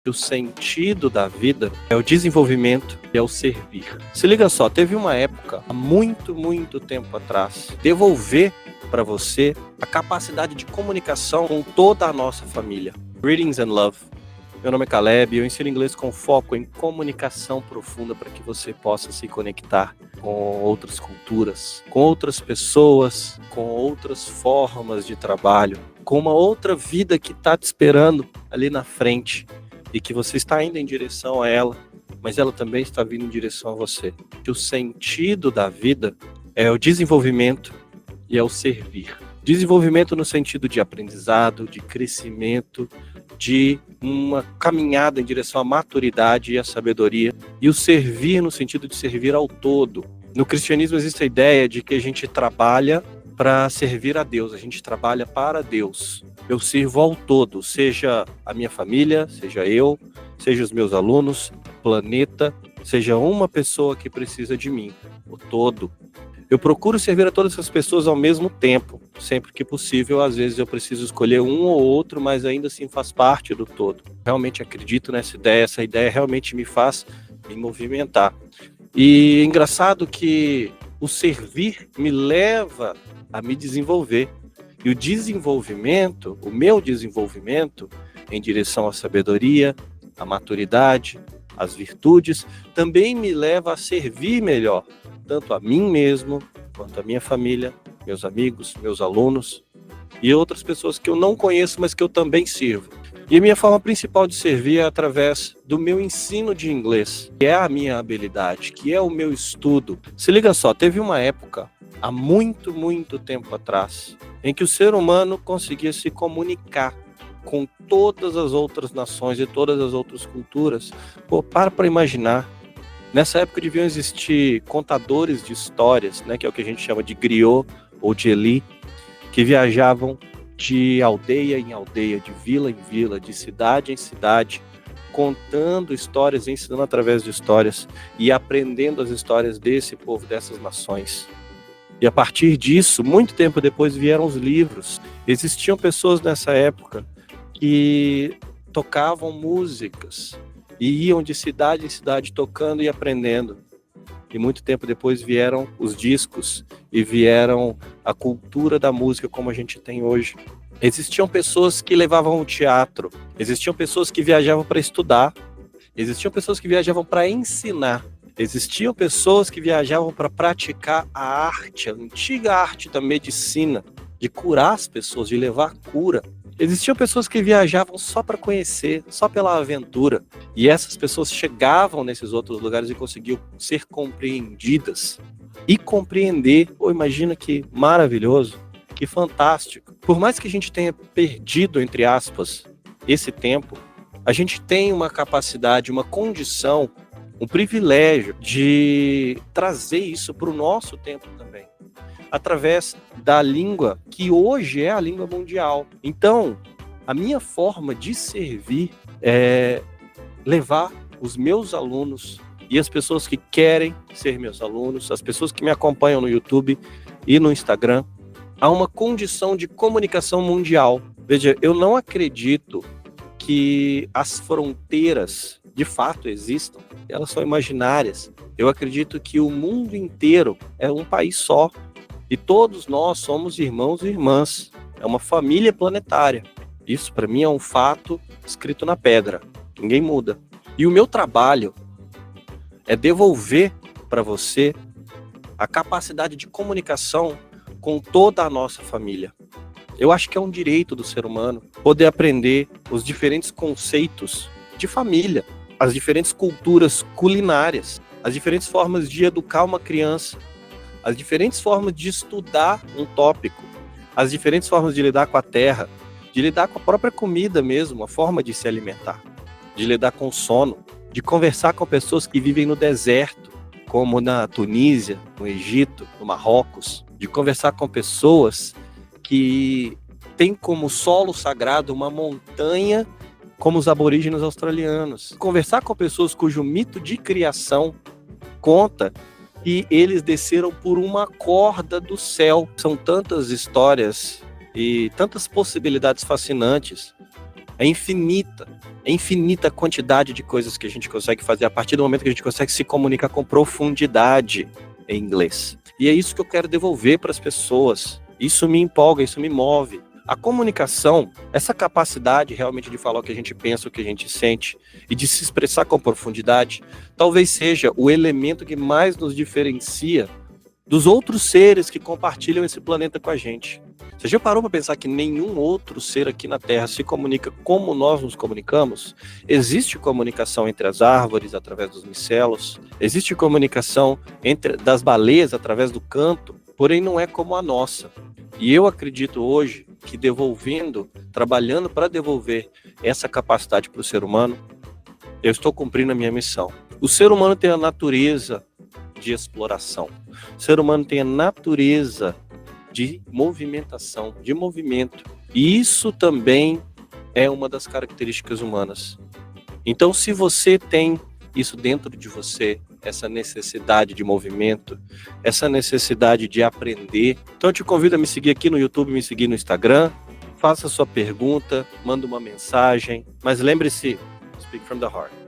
O sentido da vida é o desenvolvimento e é o servir. Se liga só, teve uma época, há muito tempo atrás, devolver para você a capacidade de comunicação com toda a nossa família. Greetings and love. Meu nome é Caleb e eu ensino inglês com foco em comunicação profunda para que você possa se conectar com outras culturas, com outras pessoas, com outras formas de trabalho, com uma outra vida que está te esperando ali na frente. E que você está indo em direção a ela, mas ela também está vindo em direção a você. Que o sentido da vida é o desenvolvimento e é o servir. Desenvolvimento no sentido de aprendizado, de crescimento, de uma caminhada em direção à maturidade e à sabedoria. E o servir no sentido de servir ao todo. No cristianismo existe a ideia de que a gente trabalha para servir a Deus, a gente trabalha para Deus. Eu sirvo ao todo, seja a minha família, seja eu, seja os meus alunos, planeta, seja uma pessoa que precisa de mim, o todo. Eu procuro servir a todas essas pessoas ao mesmo tempo, sempre que possível. Às vezes eu preciso escolher um ou outro, mas ainda assim faz parte do todo. Realmente acredito nessa ideia, essa ideia realmente me faz me movimentar. E é engraçado que o servir me leva a me desenvolver. E o desenvolvimento, o meu desenvolvimento em direção à sabedoria, à maturidade, às virtudes, também me leva a servir melhor, tanto a mim mesmo, quanto a minha família, meus amigos, meus alunos e outras pessoas que eu não conheço, mas que eu também sirvo. E a minha forma principal de servir é através do meu ensino de inglês, que é a minha habilidade, que é o meu estudo. Se liga só, teve uma época, há muito tempo atrás, em que o ser humano conseguia se comunicar com todas as outras nações e todas as outras culturas. Pô, para imaginar. Nessa época deviam existir contadores de histórias, né, que é o que a gente chama de griot ou de Eli, que viajavam de aldeia em aldeia, de vila em vila, de cidade em cidade, contando histórias, ensinando através de histórias e aprendendo as histórias desse povo, dessas nações. E a partir disso, muito tempo depois, vieram os livros. Existiam pessoas nessa época que tocavam músicas e iam de cidade em cidade tocando e aprendendo. E muito tempo depois vieram os discos e vieram a cultura da música como a gente tem hoje. Existiam pessoas que levavam o teatro, existiam pessoas que viajavam para estudar, existiam pessoas que viajavam para ensinar, existiam pessoas que viajavam para praticar a arte, a antiga arte da medicina, de curar as pessoas, de levar cura. Existiam pessoas que viajavam só para conhecer, só pela aventura. E essas pessoas chegavam nesses outros lugares e conseguiam ser compreendidas. E compreender, imagina que maravilhoso, que fantástico. Por mais que a gente tenha perdido, entre aspas, esse tempo, a gente tem uma capacidade, uma condição, um privilégio de trazer isso para o nosso tempo também, através da língua que hoje é a língua mundial. Então, a minha forma de servir é levar os meus alunos e as pessoas que querem ser meus alunos, as pessoas que me acompanham no YouTube e no Instagram, a uma condição de comunicação mundial. Veja, eu não acredito que as fronteiras de fato existam, elas são imaginárias. Eu acredito que o mundo inteiro é um país só e todos nós somos irmãos e irmãs, é uma família planetária. Isso para mim é um fato escrito na pedra, ninguém muda. E o meu trabalho é devolver para você a capacidade de comunicação com toda a nossa família. Eu acho que é um direito do ser humano poder aprender os diferentes conceitos de família, as diferentes culturas culinárias, as diferentes formas de educar uma criança, as diferentes formas de estudar um tópico, as diferentes formas de lidar com a terra, de lidar com a própria comida mesmo, a forma de se alimentar, de lidar com o sono, de conversar com pessoas que vivem no deserto, como na Tunísia, no Egito, no Marrocos, de conversar com pessoas que têm como solo sagrado uma montanha, como os aborígenes australianos. Conversar com pessoas cujo mito de criação conta que eles desceram por uma corda do céu. São tantas histórias e tantas possibilidades fascinantes É infinita a quantidade de coisas que a gente consegue fazer a partir do momento que a gente consegue se comunicar com profundidade em inglês. E é isso que eu quero devolver para as pessoas. Isso me empolga, isso me move. A comunicação, essa capacidade realmente de falar o que a gente pensa, o que a gente sente e de se expressar com profundidade, talvez seja o elemento que mais nos diferencia dos outros seres que compartilham esse planeta com a gente. Você já parou para pensar que nenhum outro ser aqui na Terra se comunica como nós nos comunicamos? Existe comunicação entre as árvores, através dos micelos. Existe comunicação das baleias, através do canto. Porém, não é como a nossa. E eu acredito hoje que trabalhando para devolver essa capacidade para o ser humano, eu estou cumprindo a minha missão. O ser humano tem a natureza de exploração. O ser humano tem a natureza de movimentação, de movimento. E isso também é uma das características humanas. Então, se você tem isso dentro de você, essa necessidade de movimento, essa necessidade de aprender, então eu te convido a me seguir aqui no YouTube, me seguir no Instagram, faça sua pergunta, manda uma mensagem, mas lembre-se, speak from the heart.